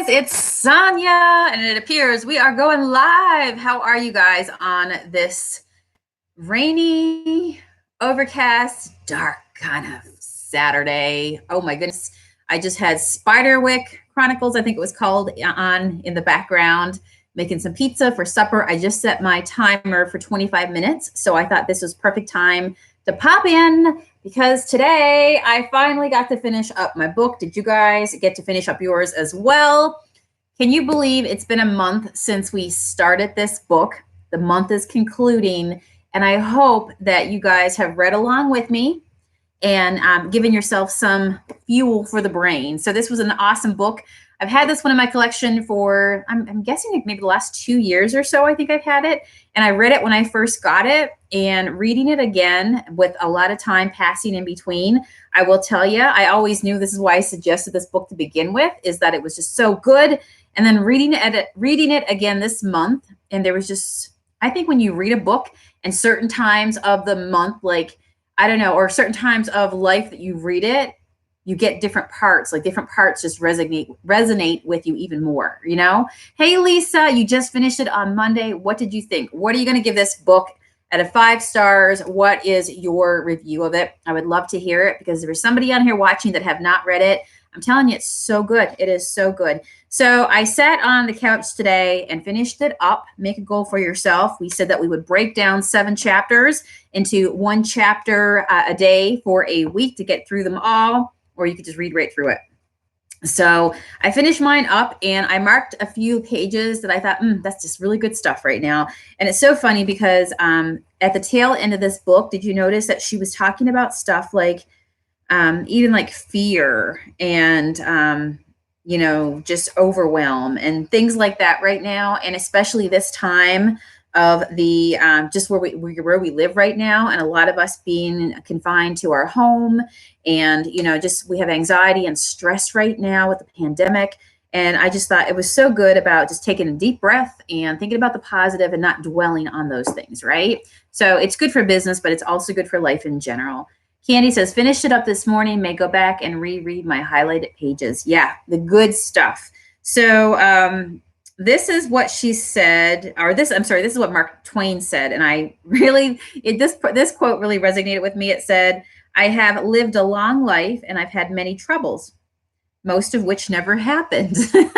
It's Sonia, and it appears we are going live. How are you guys on this rainy, overcast, dark kind of Saturday? Oh my goodness. I just had Spiderwick Chronicles, I think it was called, on in the background, making some pizza for supper. I just set my timer for 25 minutes, so I thought this was perfect time to pop in because today I finally got to finish up my book. Did you guys get to finish up yours as well? Can you believe it's been a month since we started this book? The month is concluding, and I hope that you guys have read along with me and given yourself some fuel for the brain. So this was an awesome book. I've had this one in my collection for, I'm guessing maybe the last 2 years or so, I think I've had it. And I read it when I first got it, and reading it again with a lot of time passing in between, I will tell you, I always knew, this is why I suggested this book to begin with, is that it was just so good. And then reading it again this month, and there was just, I think when you read a book and certain times of the month, like, I don't know, or certain times of life that you read it, you get different parts, like different parts just resonate with you even more, you know? Hey, Lisa, you just finished it on Monday. What did you think? What are you going to give this book out of 5 stars? What is your review of it? I would love to hear it because there's somebody on here watching that have not read it. I'm telling you, it's so good. It is so good. So I sat on the couch today and finished it up. Make a goal for yourself. We said that we would break down 7 chapters into 1 chapter a day for a week to get through them all, or you could just read right through it. So I finished mine up and I marked a few pages that I thought, that's just really good stuff right now. And it's so funny because at the tail end of this book, did you notice that she was talking about stuff like even like fear and, you know, just overwhelm and things like that right now. And especially this time of the just where we live right now, and a lot of us being confined to our home, and you know, just we have anxiety and stress right now with the pandemic. And I just thought it was so good about just taking a deep breath and thinking about the positive and not dwelling on those things, right? So it's good for business, but it's also good for life in general. Candy says, finished it up this morning, may go back and reread my highlighted pages. Yeah, the good stuff. So this is what she said, or this is what Mark Twain said. And I really, this quote really resonated with me. It said, I have lived a long life and I've had many troubles, most of which never happened. And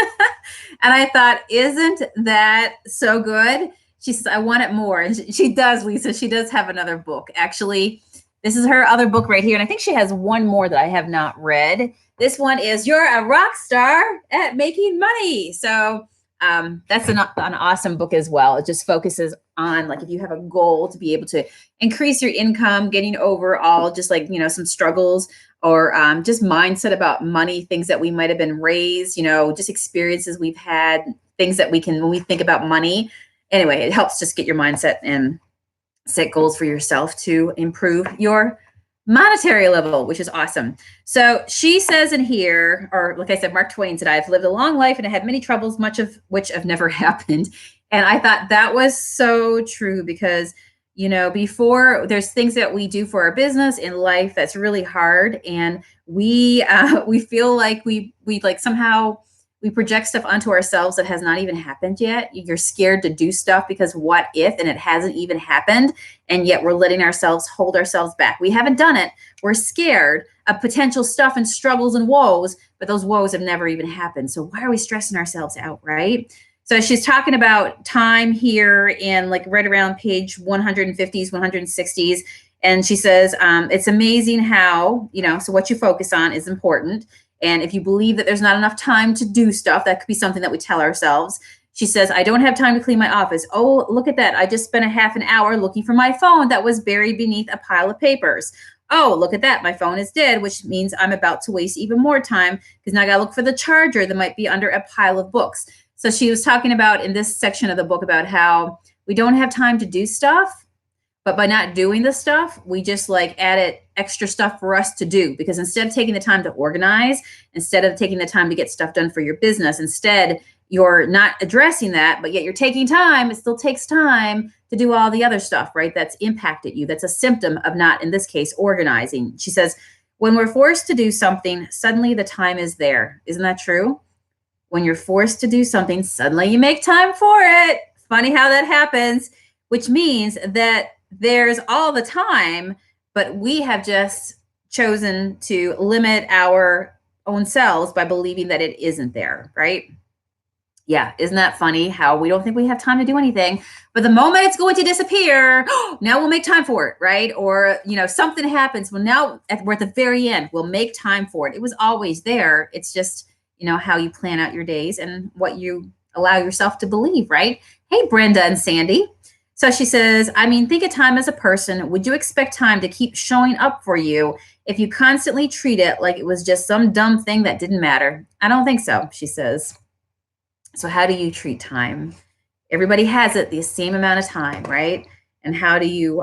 I thought, isn't that so good? She says, I want it more. And she does, Lisa. She does have another book. Actually, this is her other book right here. And I think she has one more that I have not read. This one is You're a Rock Star at Making Money. So that's an awesome book as well. It just focuses on, like, if you have a goal to be able to increase your income, getting over all just like, you know, some struggles, or just mindset about money, things that we might have been raised, you know, just experiences we've had, things that we can, when we think about money. Anyway, it helps just get your mindset and set goals for yourself to improve your monetary level, which is awesome. So she says in here, or like I said, Mark Twain said, I've lived a long life and I had many troubles, much of which have never happened. And I thought that was so true because, you know, before, there's things that we do for our business in life that's really hard. And we feel like we like somehow we project stuff onto ourselves that has not even happened yet. You're scared to do stuff because what if, and it hasn't even happened. And yet we're letting ourselves hold ourselves back. We haven't done it. We're scared of potential stuff and struggles and woes, but those woes have never even happened. So why are we stressing ourselves out, right? So she's talking about time here in like right around page 150s, 160s. And she says, it's amazing how, you know, so what you focus on is important. And if you believe that there's not enough time to do stuff, that could be something that we tell ourselves. She says, I don't have time to clean my office. Oh, look at that. I just spent a half an hour looking for my phone that was buried beneath a pile of papers. Oh, look at that. My phone is dead, which means I'm about to waste even more time because now I got to look for the charger that might be under a pile of books. So she was talking about in this section of the book about how we don't have time to do stuff. But by not doing the stuff, we just like added extra stuff for us to do, because instead of taking the time to organize, instead of taking the time to get stuff done for your business, instead you're not addressing that, but yet you're taking time. It still takes time to do all the other stuff, right? That's impacted you. That's a symptom of not, in this case, organizing. She says, when we're forced to do something, suddenly the time is there. Isn't that true? When you're forced to do something, suddenly you make time for it. Funny how that happens, which means that there's all the time, but we have just chosen to limit our own selves by believing that it isn't there, right? Yeah, isn't that funny how we don't think we have time to do anything, but the moment it's going to disappear, now we'll make time for it, right? Or, something happens. Well, now we're at the very end, we'll make time for it. It was always there. It's just, how you plan out your days and what you allow yourself to believe, right? Hey, Brenda and Sandy. So she says, think of time as a person. Would you expect time to keep showing up for you if you constantly treat it like it was just some dumb thing that didn't matter? I don't think so, she says. So how do you treat time? Everybody has it the same amount of time, right? And how do you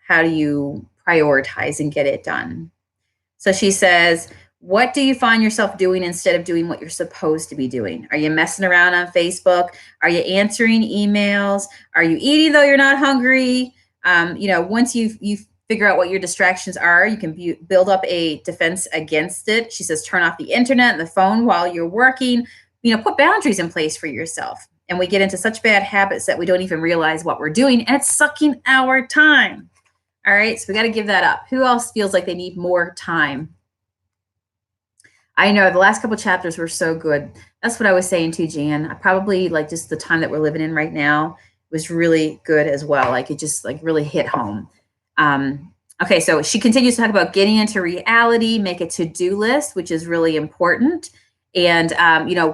prioritize and get it done? So she says, what do you find yourself doing instead of doing what you're supposed to be doing? Are you messing around on Facebook? Are you answering emails? Are you eating though you're not hungry? Once you figure out what your distractions are, you can build up a defense against it. She says, turn off the internet and the phone while you're working. Put boundaries in place for yourself. And we get into such bad habits that we don't even realize what we're doing, and it's sucking our time. All right, so we got to give that up. Who else feels like they need more time? I know the last couple of chapters were so good. That's what I was saying too, Jan. I probably like just the time that we're living in right now was really good as well. Like it just like really hit home. Okay, so she continues to talk about getting into reality, make a to-do list, which is really important. And,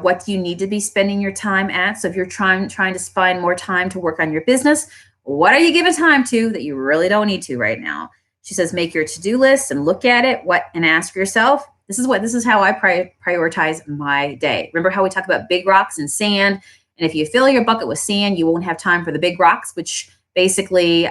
what do you need to be spending your time at? So if you're trying to find more time to work on your business, what are you giving time to that you really don't need to right now? She says, make your to-do list and look at it and ask yourself, this is how I prioritize my day. Remember how we talk about big rocks and sand? And if you fill your bucket with sand, you won't have time for the big rocks, which basically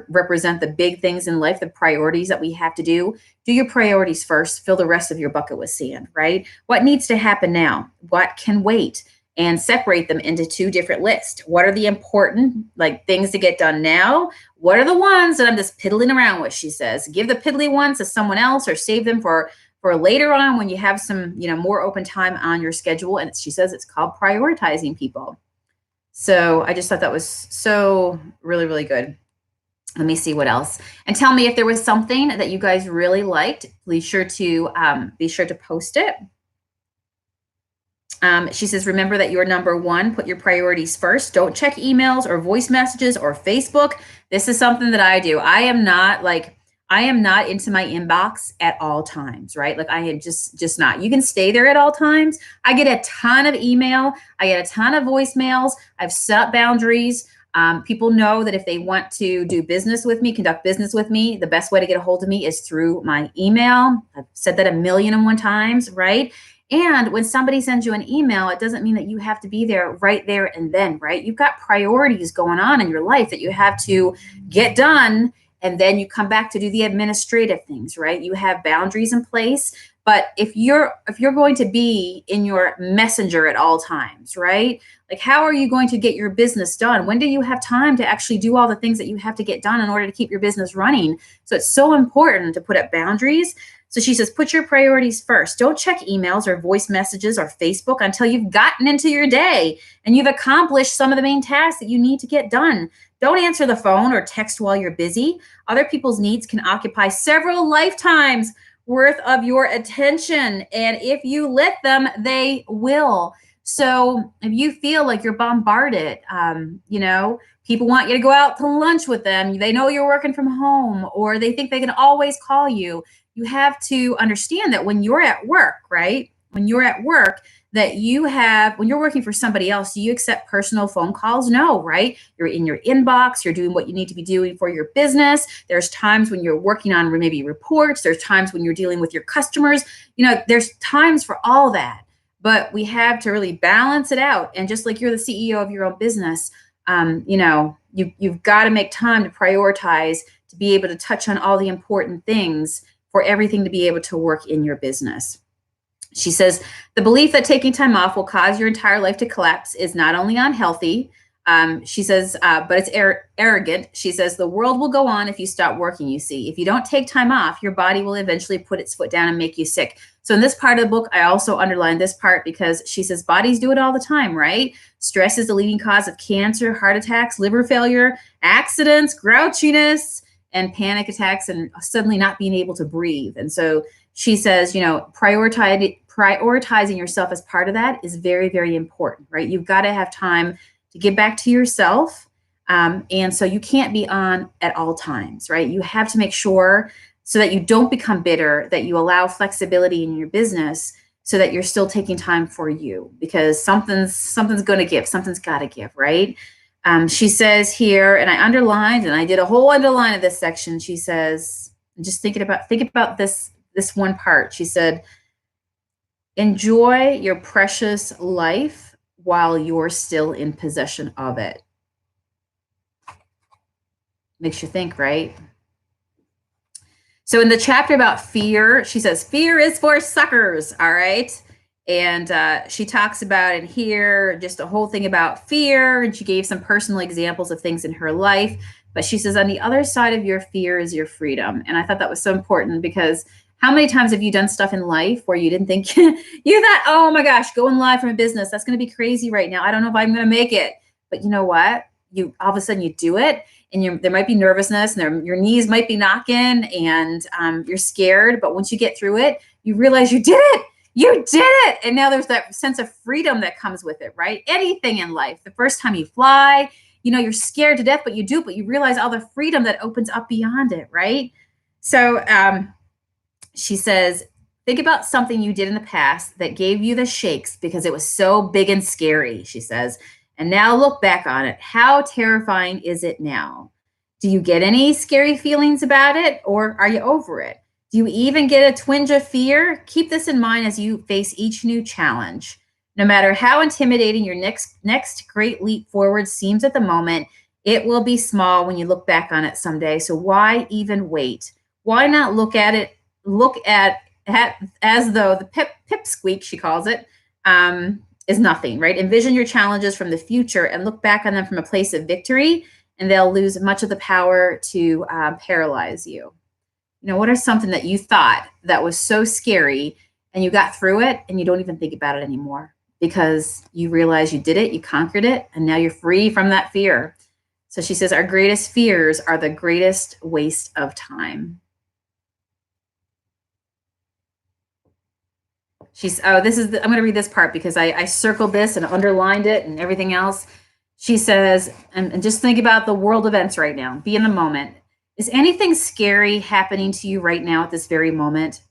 represent the big things in life, the priorities that we have to do. Do your priorities first, fill the rest of your bucket with sand, right? What needs to happen now? What can wait? And separate them into two different lists. What are the important things to get done now? What are the ones that I'm just piddling around with, she says. Give the piddly ones to someone else or save them for later on when you have some, more open time on your schedule. And she says it's called prioritizing people. So I just thought that was so really, really good. Let me see what else. And tell me if there was something that you guys really liked. Be sure to post it. She says, remember that you're number one. Put your priorities first. Don't check emails or voice messages or Facebook. This is something that I do. I am not into my inbox at all times, right? Like I am just not. You can stay there at all times. I get a ton of email. I get a ton of voicemails. I've set up boundaries. People know that if they want to do business with me, conduct business with me, the best way to get a hold of me is through my email. I've said that 1,000,001 times, right? And when somebody sends you an email, it doesn't mean that you have to be there right there and then, right? You've got priorities going on in your life that you have to get done. And then you come back to do the administrative things, right? You have boundaries in place. But if you're going to be in your messenger at all times, right? Like, how are you going to get your business done? When do you have time to actually do all the things that you have to get done in order to keep your business running? So it's so important to put up boundaries. So she says, put your priorities first. Don't check emails or voice messages or Facebook until you've gotten into your day and you've accomplished some of the main tasks that you need to get done. Don't answer the phone or text while you're busy. Other people's needs can occupy several lifetimes worth of your attention. And if you let them, they will. So if you feel like you're bombarded, people want you to go out to lunch with them. They know you're working from home, or they think they can always call you. You have to understand that when you're at work, right? When you're at work, when you're working for somebody else, do you accept personal phone calls? No, right? You're in your inbox, you're doing what you need to be doing for your business. There's times when you're working on maybe reports. There's times when you're dealing with your customers. There's times for all that, but we have to really balance it out. And just like you're the CEO of your own business, you've got to make time to prioritize, to be able to touch on all the important things for everything to be able to work in your business. She says, the belief that taking time off will cause your entire life to collapse is not only unhealthy, She says, but it's arrogant. She says, the world will go on if you stop working, you see. If you don't take time off, your body will eventually put its foot down and make you sick. So in this part of the book, I also underlined this part because she says bodies do it all the time, right? Stress is the leading cause of cancer, heart attacks, liver failure, accidents, grouchiness, and panic attacks, and suddenly not being able to breathe. And so she says, prioritizing yourself as part of that is very, very important, right? You've got to have time to get back to yourself. And so you can't be on at all times, right? You have to make sure so that you don't become bitter, that you allow flexibility in your business so that you're still taking time for you, because something's going to give, something's got to give, right? She says here, and I underlined, and I did a whole underline of this section. She says, just think about this one part. She said, enjoy your precious life while you're still in possession of it. Makes you think, right? So in the chapter about fear, she says, fear is for suckers, all right? And she talks about in here just a whole thing about fear, and she gave some personal examples of things in her life. But she says, on the other side of your fear is your freedom. And I thought that was so important, because how many times have you done stuff in life where you didn't think, you thought, oh my gosh, going live from a business, that's going to be crazy right now. I don't know if I'm going to make it. But you know what? You all of a sudden you do it, and there might be nervousness, and your knees might be knocking, and you're scared. But once you get through it, you realize you did it. You did it. And now there's that sense of freedom that comes with it, right? Anything in life, the first time you fly, you're scared to death, but you do it, but you realize all the freedom that opens up beyond it, right? So she says, think about something you did in the past that gave you the shakes because it was so big and scary, she says. And now look back on it. How terrifying is it now? Do you get any scary feelings about it, or are you over it? Do you even get a twinge of fear? Keep this in mind as you face each new challenge. No matter how intimidating your next great leap forward seems at the moment, it will be small when you look back on it someday. So why even wait? Why not look at it as though the pipsqueak, she calls it, is nothing, right? Envision your challenges from the future and look back on them from a place of victory, and they'll lose much of the power to paralyze you. What are something that you thought that was so scary and you got through it and you don't even think about it anymore because you realize you did it, you conquered it, and now you're free from that fear. So she says, our greatest fears are the greatest waste of time. I'm going to read this part because I circled this and underlined it and everything else. She says, and just think about the world events right now. Be in the moment. Is anything scary happening to you right now at this very moment?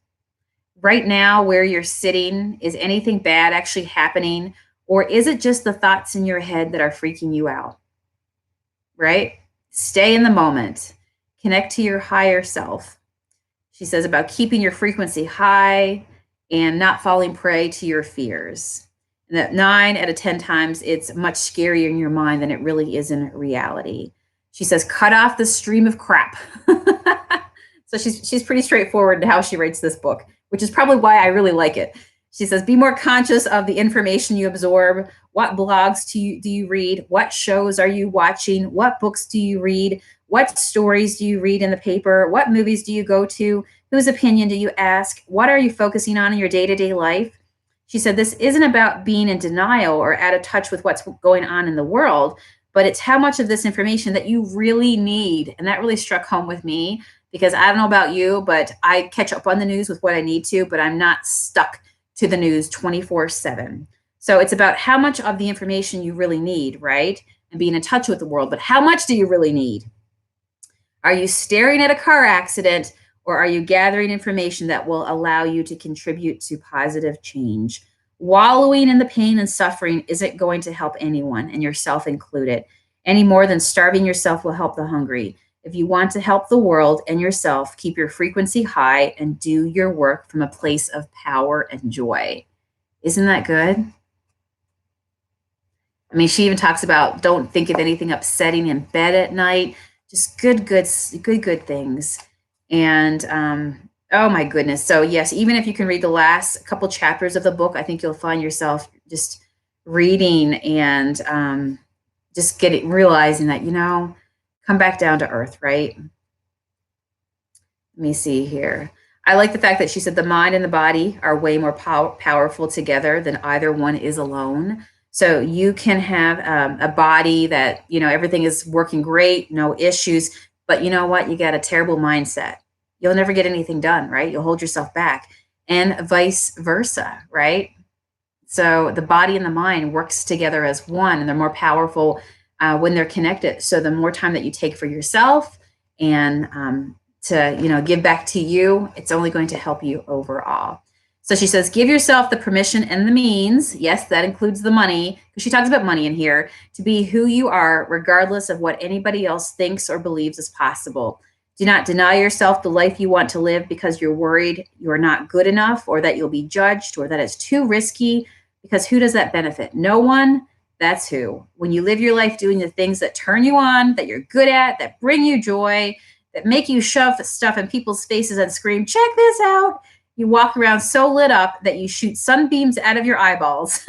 Right now, where you're sitting, is anything bad actually happening? Or is it just the thoughts in your head that are freaking you out? Right? Stay in the moment. Connect to your higher self. She says about keeping your frequency high and not falling prey to your fears. And that 9 out of 10 times, it's much scarier in your mind than it really is in reality. She says, cut off the stream of crap. So she's pretty straightforward in how she writes this book, which is probably why I really like it. She says, be more conscious of the information you absorb. What blogs do you read? What shows are you watching? What books do you read? What stories do you read in the paper? What movies do you go to? Whose opinion do you ask? What are you focusing on in your day-to-day life? She said, this isn't about being in denial or out of touch with what's going on in the world, but it's how much of this information that you really need. And that really struck home with me because I don't know about you, but I catch up on the news with what I need to, but I'm not stuck to the news 24/7. So it's about how much of the information you really need, right? And being in touch with the world, but how much do you really need? Are you staring at a car accident, or are you gathering information that will allow you to contribute to positive change? Wallowing in the pain and suffering isn't going to help anyone, and yourself included, any more than starving yourself will help the hungry. If you want to help the world and yourself, keep your frequency high and do your work from a place of power and joy. Isn't that good? I mean, she even talks about don't think of anything upsetting in bed at night, just good things. And oh my goodness. So yes, even if you can read the last couple chapters of the book, I think you'll find yourself just reading and just realizing that, come back down to earth, right? Let me see here. I like the fact that she said the mind and the body are way more powerful together than either one is alone. So you can have a body that, everything is working great, no issues, but you know what? You got a terrible mindset. You'll never get anything done, right? You'll hold yourself back, and vice versa, right? So the body and the mind works together as one, and they're more powerful when they're connected. So the more time that you take for yourself and to give back to you, it's only going to help you overall. So she says, give yourself the permission and the means. Yes, that includes the money, because she talks about money in here, to be who you are, regardless of what anybody else thinks or believes is possible. Do not deny yourself the life you want to live because you're worried you're not good enough, or that you'll be judged, or that it's too risky, because who does that benefit? No one. That's who. When you live your life doing the things that turn you on, that you're good at, that bring you joy, that make you shove stuff in people's faces and scream, check this out. You walk around so lit up that you shoot sunbeams out of your eyeballs,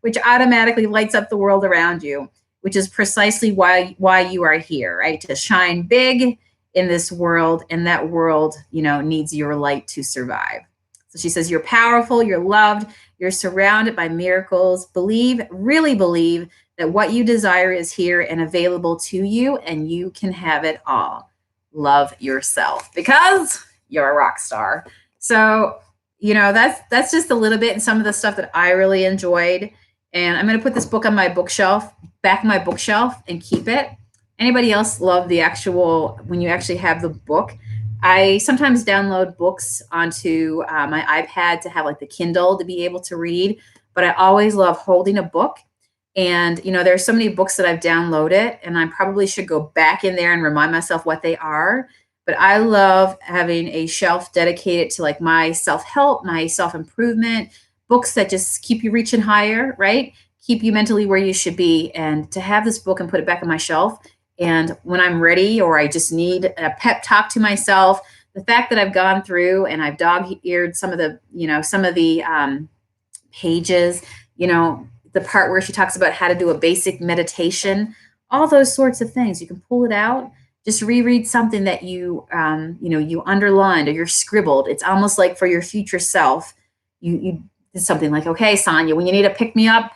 which automatically lights up the world around you, which is precisely why you are here, right? To shine big in this world, and that world, needs your light to survive. So she says, you're powerful, you're loved, you're surrounded by miracles. Really believe that what you desire is here and available to you, and you can have it all. Love yourself because you're a rock star. So, that's just a little bit, and some of the stuff that I really enjoyed. And I'm going to put this book on my bookshelf, back of my bookshelf, and keep it. Anybody else love when you actually have the book? I sometimes download books onto my iPad to have like the Kindle to be able to read, but I always love holding a book. And, there's so many books that I've downloaded, and I probably should go back in there and remind myself what they are. But I love having a shelf dedicated to like my self-help, my self-improvement, books that just keep you reaching higher, right? Keep you mentally where you should be. And to have this book and put it back on my shelf, and when I'm ready, or I just need a pep talk to myself, the fact that I've gone through and I've dog-eared some of the pages, the part where she talks about how to do a basic meditation, all those sorts of things, you can pull it out, just reread something that you underlined or you're scribbled. It's almost like for your future self, you did something like, okay, Sonia, when you need to pick me up,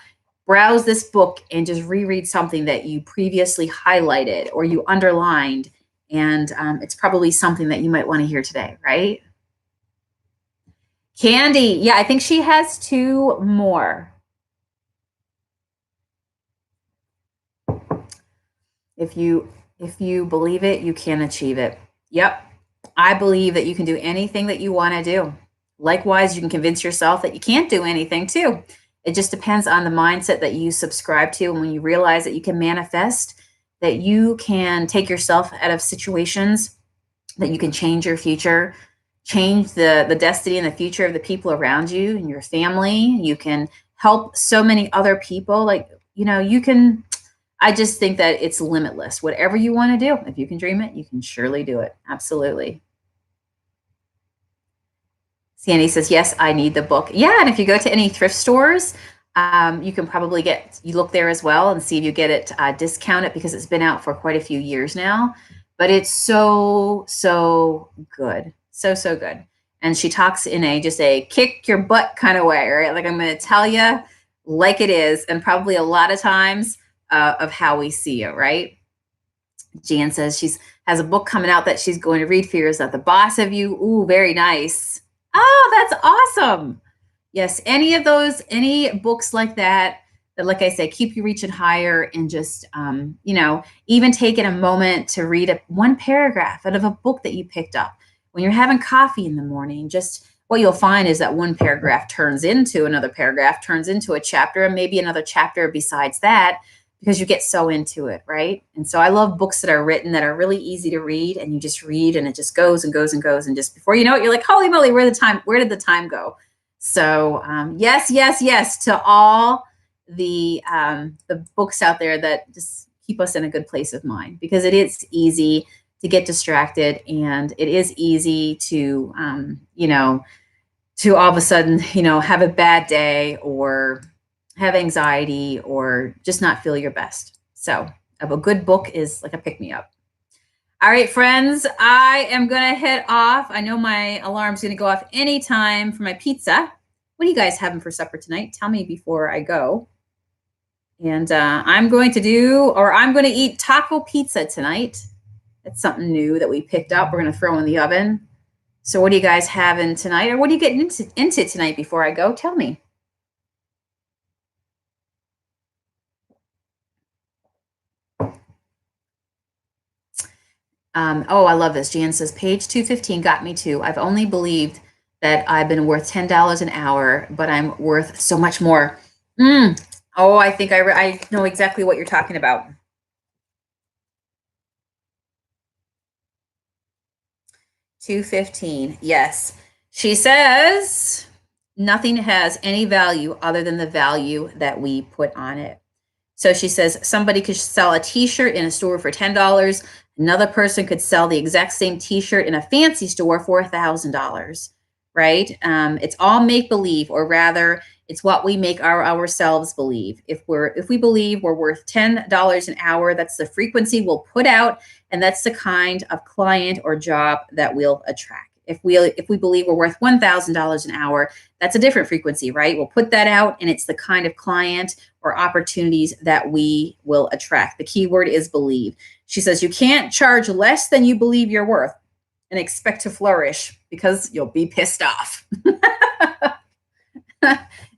browse this book and just reread something that you previously highlighted or you underlined. And it's probably something that you might want to hear today, right? Candy. Yeah, I think she has 2 more. If you believe it, you can achieve it. Yep. I believe that you can do anything that you want to do. Likewise, you can convince yourself that you can't do anything too. It just depends on the mindset that you subscribe to. And when you realize that you can manifest, that you can take yourself out of situations, that you can change your future, change the destiny and the future of the people around you and your family. You can help so many other people. I just think that it's limitless. Whatever you want to do, if you can dream it, you can surely do it. Absolutely. Sandy says, yes, I need the book. Yeah, and if you go to any thrift stores, you can probably you look there as well and see if you get it discounted, because it's been out for quite a few years now. But it's so, so good. So, so good. And she talks in a kick your butt kind of way, right? Like, I'm going to tell you like it is, and probably a lot of times of how we see it, right? Jan says she has a book coming out that she's going to read. Fear is not the boss of you. Ooh, very nice. Oh, that's awesome. Yes, any books like that, like I said, keep you reaching higher, and just, even taking a moment to read one paragraph out of a book that you picked up when you're having coffee in the morning. Just what you'll find is that one paragraph turns into another paragraph, turns into a chapter, and maybe another chapter besides that, because you get so into it, right? And so I love books that are written that are really easy to read, and you just read and it just goes and goes and goes. And just before you know it, you're like, holy moly, where did the time go? So yes to all the books out there that just keep us in a good place of mind, because it is easy to get distracted, and it is easy to, to all of a sudden, have a bad day or have anxiety or just not feel your best. So a good book is like a pick-me-up. All right, friends, I am going to head off. I know my alarm's going to go off anytime for my pizza. What are you guys having for supper tonight? Tell me before I go. And I'm going to eat taco pizza tonight. That's something new that we picked up. We're going to throw in the oven. So what are you guys having tonight? Or what are you getting into tonight before I go? Tell me. Oh, I love this. Jan says, page 215 got me too. I've only believed that I've been worth $10 an hour, but I'm worth so much more. Oh, I think I know exactly what you're talking about. $215. Yes. She says nothing has any value other than the value that we put on it. So she says somebody could sell a t-shirt in a store for $10. Another person could sell the exact same t-shirt in a fancy store for $1,000, right? It's all make-believe, or rather, it's what we make ourselves believe. If we believe we're worth $10 an hour, that's the frequency we'll put out, and that's the kind of client or job that we'll attract. If we believe we're worth $1,000 an hour, that's a different frequency, right? We'll put that out, and it's the kind of client or opportunities that we will attract. The key word is believe. She says you can't charge less than you believe you're worth and expect to flourish, because you'll be pissed off.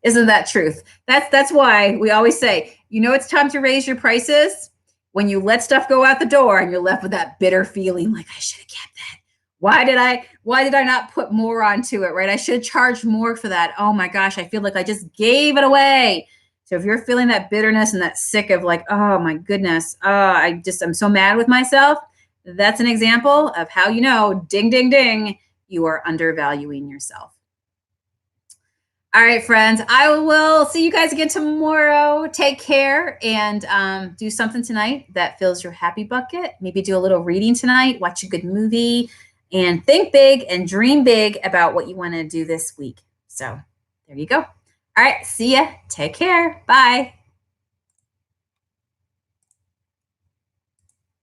Isn't that truth? That's why we always say, it's time to raise your prices when you let stuff go out the door and you're left with that bitter feeling like, I should have kept that. Why did I not put more onto it, right? I should have charged more for that. Oh my gosh, I feel like I just gave it away. So if you're feeling that bitterness and that sick of like, oh my goodness, I'm so mad with myself, that's an example of how ding, ding, ding, you are undervaluing yourself. All right, friends, I will see you guys again tomorrow. Take care, and do something tonight that fills your happy bucket. Maybe do a little reading tonight, watch a good movie, and think big and dream big about what you want to do this week. So there you go. All right, see ya. Take care. Bye.